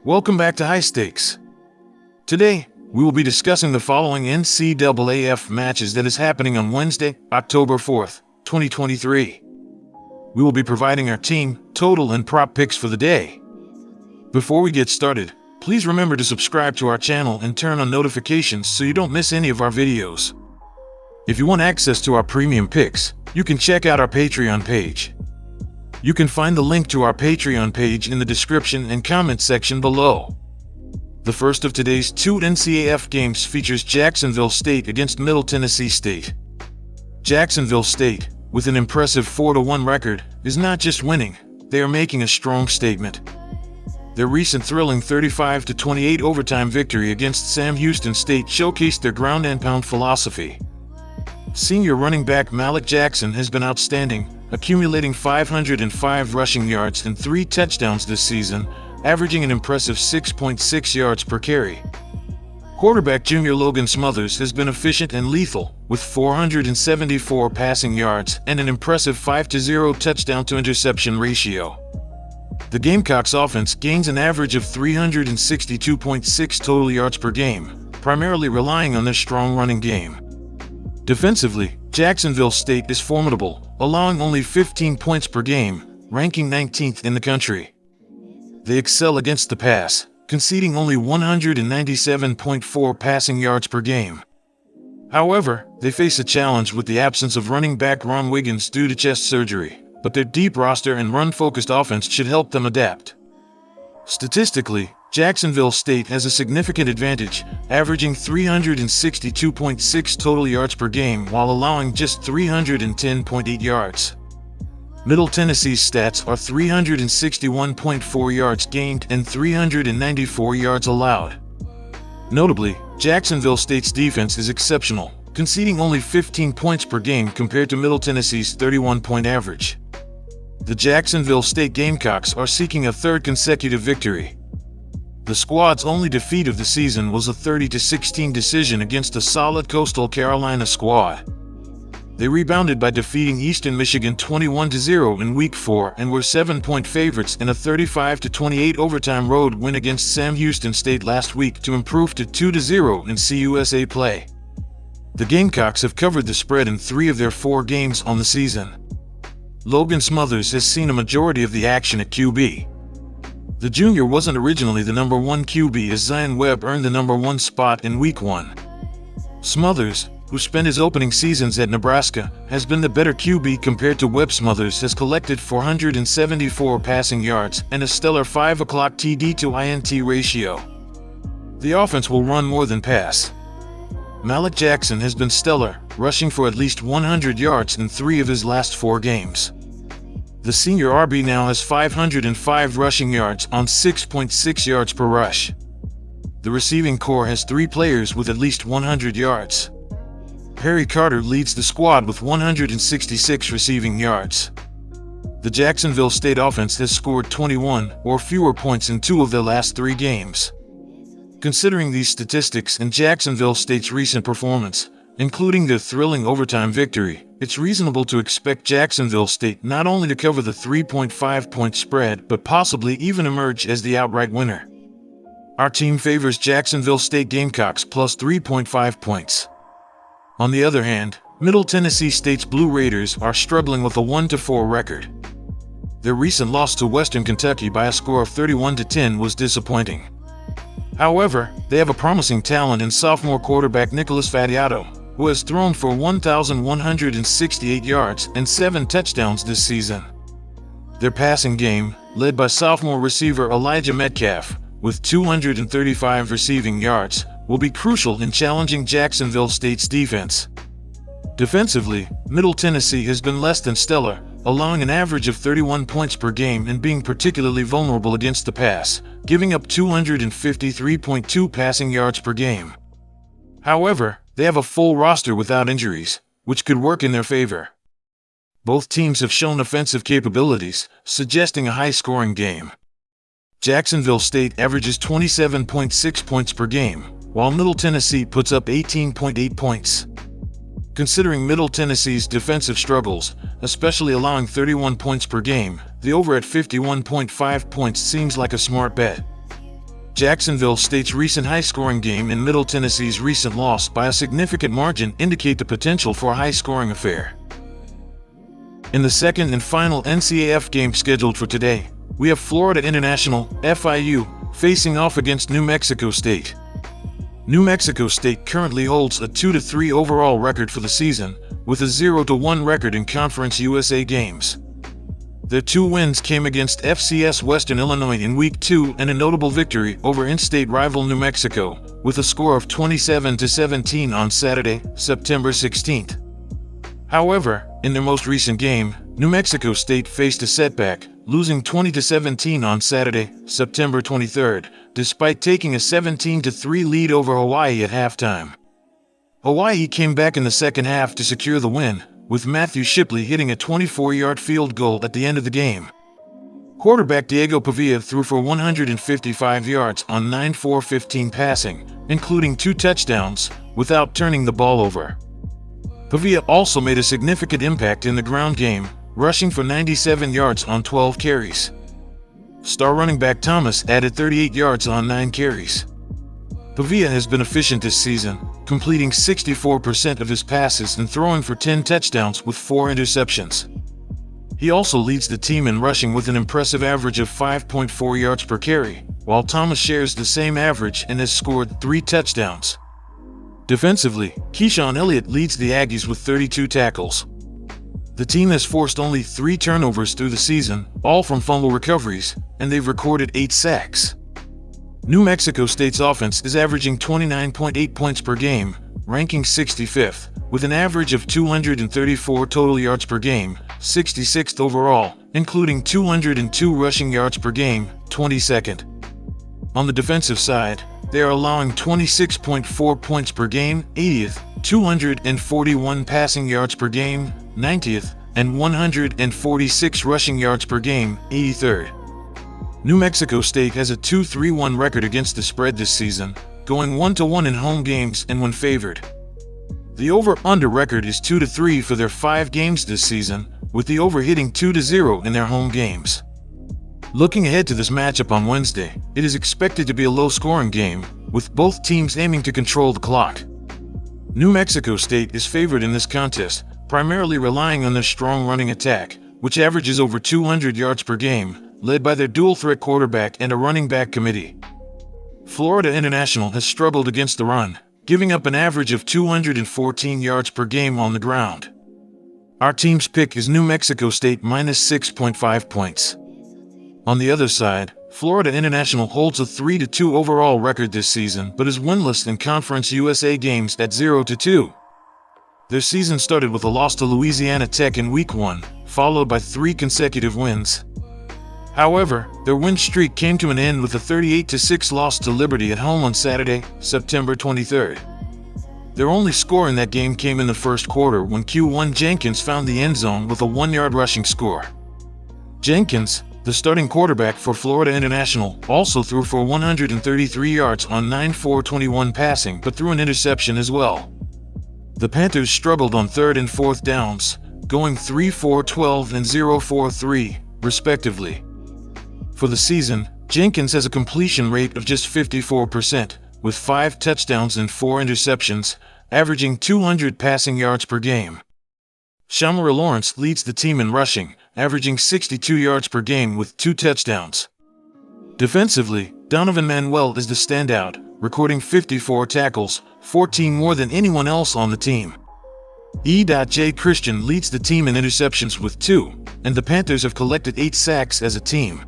Welcome back to High Stakes. Today, we will be discussing the following NCAAF matches that is happening on Wednesday, October 4th, 2023. We will be providing our team, total, and prop picks for the day. Before we get started, please remember to subscribe to our channel and turn on notifications so you don't miss any of our videos. If you want access to our premium picks, you can check out our Patreon page. You can find the link to our Patreon page in the description and comment section below. The first of today's two NCAAF games features Jacksonville State against Middle Tennessee State. Jacksonville State, with an impressive 4-1 record, is not just winning, they are making a strong statement. Their recent thrilling 35-28 overtime victory against Sam Houston State showcased their ground and pound philosophy. Senior running back Malik Jackson has been outstanding, accumulating 505 rushing yards and 3 touchdowns this season, averaging an impressive 6.6 yards per carry. Quarterback junior Logan Smothers has been efficient and lethal, with 474 passing yards and an impressive 5-0 touchdown-to-interception ratio. The Gamecocks' offense gains an average of 362.6 total yards per game, primarily relying on their strong running game. Defensively, Jacksonville State is formidable, allowing only 15 points per game, ranking 19th in the country. They excel against the pass, conceding only 197.4 passing yards per game. However, they face a challenge with the absence of running back Ron Wiggins due to chest surgery, but their deep roster and run-focused offense should help them adapt. Statistically, Jacksonville State has a significant advantage, averaging 362.6 total yards per game while allowing just 310.8 yards. Middle Tennessee's stats are 361.4 yards gained and 394 yards allowed. Notably, Jacksonville State's defense is exceptional, conceding only 15 points per game compared to Middle Tennessee's 31-point average. The Jacksonville State Gamecocks are seeking a third consecutive victory. The squad's only defeat of the season was a 30-16 decision against a solid Coastal Carolina squad. They rebounded by defeating Eastern Michigan 21-0 in Week 4 and were 7-point favorites in a 35-28 overtime road win against Sam Houston State last week to improve to 2-0 in CUSA play. The Gamecocks have covered the spread in 3 of their 4 games on the season. Logan Smothers has seen a majority of the action at QB. The junior wasn't originally the number 1 QB as Zion Webb earned the number 1 spot in Week 1. Smothers, who spent his opening seasons at Nebraska, has been the better QB compared to Webb. Smothers has collected 474 passing yards and a stellar 5 o'clock TD to INT ratio. The offense will run more than pass. Malik Jackson has been stellar, rushing for at least 100 yards in 3 of his last 4 games. The senior RB now has 505 rushing yards on 6.6 yards per rush. The receiving core has 3 players with at least 100 yards. Harry Carter leads the squad with 166 receiving yards. The Jacksonville State offense has scored 21 or fewer points in 2 of their last 3 games. Considering these statistics and Jacksonville State's recent performance, including their thrilling overtime victory, it's reasonable to expect Jacksonville State not only to cover the 3.5-point spread but possibly even emerge as the outright winner. Our team favors Jacksonville State Gamecocks plus 3.5 points. On the other hand, Middle Tennessee State's Blue Raiders are struggling with a 1-4 record. Their recent loss to Western Kentucky by a score of 31-10 was disappointing. However, they have a promising talent in sophomore quarterback Nicholas Fadiato, who has thrown for 1,168 yards and 7 touchdowns this season. Their passing game, led by sophomore receiver Elijah Metcalf, with 235 receiving yards, will be crucial in challenging Jacksonville State's defense. Defensively, Middle Tennessee has been less than stellar, allowing an average of 31 points per game and being particularly vulnerable against the pass, giving up 253.2 passing yards per game. However, they have a full roster without injuries, which could work in their favor. Both teams have shown offensive capabilities, suggesting a high-scoring game. Jacksonville State averages 27.6 points per game, while Middle Tennessee puts up 18.8 points. Considering Middle Tennessee's defensive struggles, especially allowing 31 points per game, the over at 51.5 points seems like a smart bet. Jacksonville State's recent high-scoring game and Middle Tennessee's recent loss by a significant margin indicate the potential for a high-scoring affair. In the second and final NCAAF game scheduled for today, we have Florida International, FIU, facing off against New Mexico State. New Mexico State currently holds a 2-3 overall record for the season, with a 0-1 record in Conference USA games. Their 2 wins came against FCS Western Illinois in Week 2 and a notable victory over in-state rival New Mexico, with a score of 27-17 on Saturday, September 16th. However, in their most recent game, New Mexico State faced a setback, losing 20-17 on Saturday, September 23rd, despite taking a 17-3 lead over Hawaii at halftime. Hawaii came back in the second half to secure the win, with Matthew Shipley hitting a 24-yard field goal at the end of the game. Quarterback Diego Pavia threw for 155 yards on 9-for-15 passing, including 2 touchdowns, without turning the ball over. Pavia also made a significant impact in the ground game, rushing for 97 yards on 12 carries. Star running back Thomas added 38 yards on 9 carries. Pavia has been efficient this season, completing 64% of his passes and throwing for 10 touchdowns with 4 interceptions. He also leads the team in rushing with an impressive average of 5.4 yards per carry, while Thomas shares the same average and has scored 3 touchdowns. Defensively, Keyshawn Elliott leads the Aggies with 32 tackles. The team has forced only 3 turnovers through the season, all from fumble recoveries, and they've recorded 8 sacks. New Mexico State's offense is averaging 29.8 points per game, ranking 65th, with an average of 234 total yards per game, 66th overall, including 202 rushing yards per game, 22nd. On the defensive side, they are allowing 26.4 points per game, 80th, 241 passing yards per game, 90th, and 146 rushing yards per game, 83rd. New Mexico State has a 2-3-1 record against the spread this season, going 1-1 in home games and when favored. The over-under record is 2-3 for their 5 games this season, with the over hitting 2-0 in their home games. Looking ahead to this matchup on Wednesday, it is expected to be a low-scoring game, with both teams aiming to control the clock. New Mexico State is favored in this contest, primarily relying on their strong running attack, which averages over 200 yards per game, led by their dual-threat quarterback and a running back committee. Florida International has struggled against the run, giving up an average of 214 yards per game on the ground. Our team's pick is New Mexico State minus 6.5 points. On the other side, Florida International holds a 3-2 overall record this season but is winless in Conference USA games at 0-2. Their season started with a loss to Louisiana Tech in Week 1, followed by 3 consecutive wins. However, their win streak came to an end with a 38-6 loss to Liberty at home on Saturday, September 23rd. Their only score in that game came in the first quarter when Q1 Jenkins found the end zone with a 1-yard rushing score. Jenkins, the starting quarterback for Florida International, also threw for 133 yards on 9-for-21 passing but threw an interception as well. The Panthers struggled on 3rd and 4th downs, going 3-for-12 and 0-for-3, respectively. For the season, Jenkins has a completion rate of just 54%, with 5 touchdowns and 4 interceptions, averaging 200 passing yards per game. Shamara Lawrence leads the team in rushing, averaging 62 yards per game with 2 touchdowns. Defensively, Donovan Manuel is the standout, recording 54 tackles, 14 more than anyone else on the team. E.J. Christian leads the team in interceptions with 2, and the Panthers have collected 8 sacks as a team.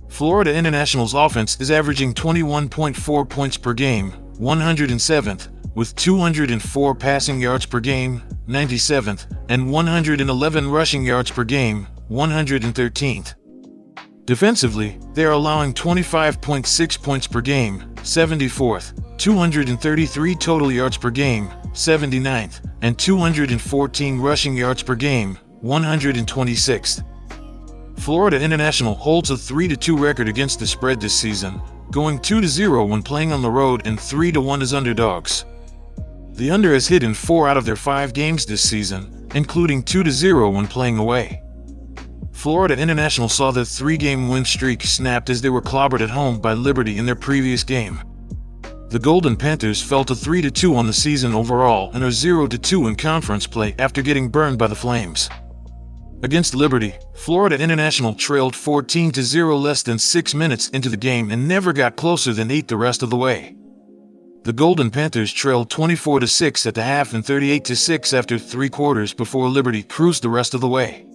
Florida International's offense is averaging 21.4 points per game, 107th, with 204 passing yards per game, 97th, and 111 rushing yards per game, 113th. Defensively, they are allowing 25.6 points per game, 74th, 233 total yards per game, 79th, and 214 rushing yards per game, 126th. Florida International holds a 3-2 record against the spread this season, going 2-0 when playing on the road and 3-1 as underdogs. The under has hit in 4 out of their 5 games this season, including 2-0 when playing away. Florida International saw their 3-game win streak snapped as they were clobbered at home by Liberty in their previous game. The Golden Panthers fell to 3-2 on the season overall and are 0-2 in conference play after getting burned by the Flames. Against Liberty, Florida International trailed 14-0 less than 6 minutes into the game and never got closer than 8 the rest of the way. The Golden Panthers trailed 24-6 at the half and 38-6 after 3 quarters before Liberty cruised the rest of the way.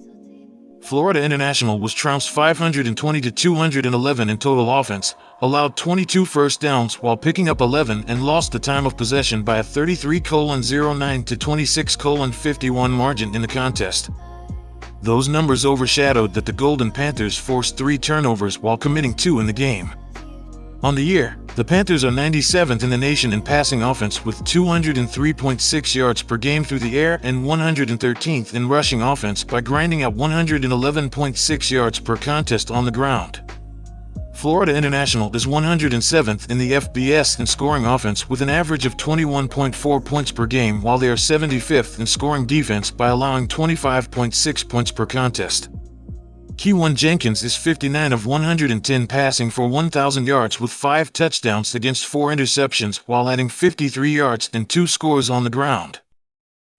Florida International was trounced 520-211 in total offense, allowed 22 first downs while picking up 11 and lost the time of possession by a 33:09 to 26:51 margin in the contest. Those numbers overshadowed that the Golden Panthers forced 3 turnovers while committing 2 in the game. On the year, the Panthers are 97th in the nation in passing offense with 203.6 yards per game through the air and 113th in rushing offense by grinding out 111.6 yards per contest on the ground. Florida International is 107th in the FBS in scoring offense with an average of 21.4 points per game, while they are 75th in scoring defense by allowing 25.6 points per contest. Keywan Jenkins is 59 of 110 passing for 1,000 yards with 5 touchdowns against 4 interceptions while adding 53 yards and 2 scores on the ground.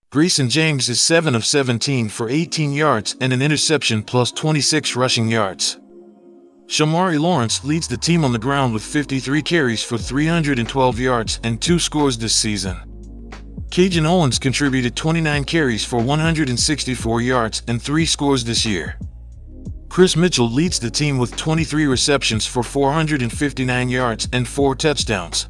Grayson James is 7 of 17 for 18 yards and an interception plus 26 rushing yards. Shamari Lawrence leads the team on the ground with 53 carries for 312 yards and 2 scores this season. Cajun Owens contributed 29 carries for 164 yards and 3 scores this year. Chris Mitchell leads the team with 23 receptions for 459 yards and 4 touchdowns.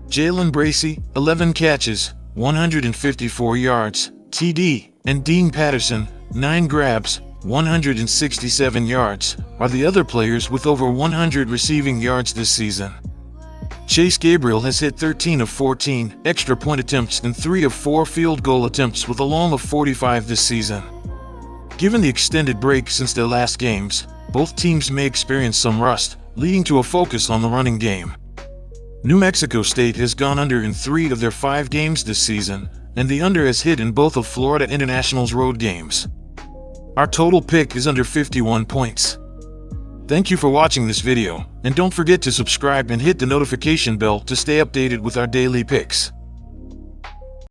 Jalen Bracey, 11 catches, 154 yards, TD, and Dean Patterson, 9 grabs, 167 yards, are the other players with over 100 receiving yards this season. Chase Gabriel has hit 13 of 14 extra point attempts and 3 of 4 field goal attempts with a long of 45 this season. Given the extended break since their last games, both teams may experience some rust, leading to a focus on the running game. New Mexico State has gone under in 3 of their 5 games this season, and the under has hit in both of Florida International's road games. Our total pick is under 51 points. Thank you for watching this video, and don't forget to subscribe and hit the notification bell to stay updated with our daily picks.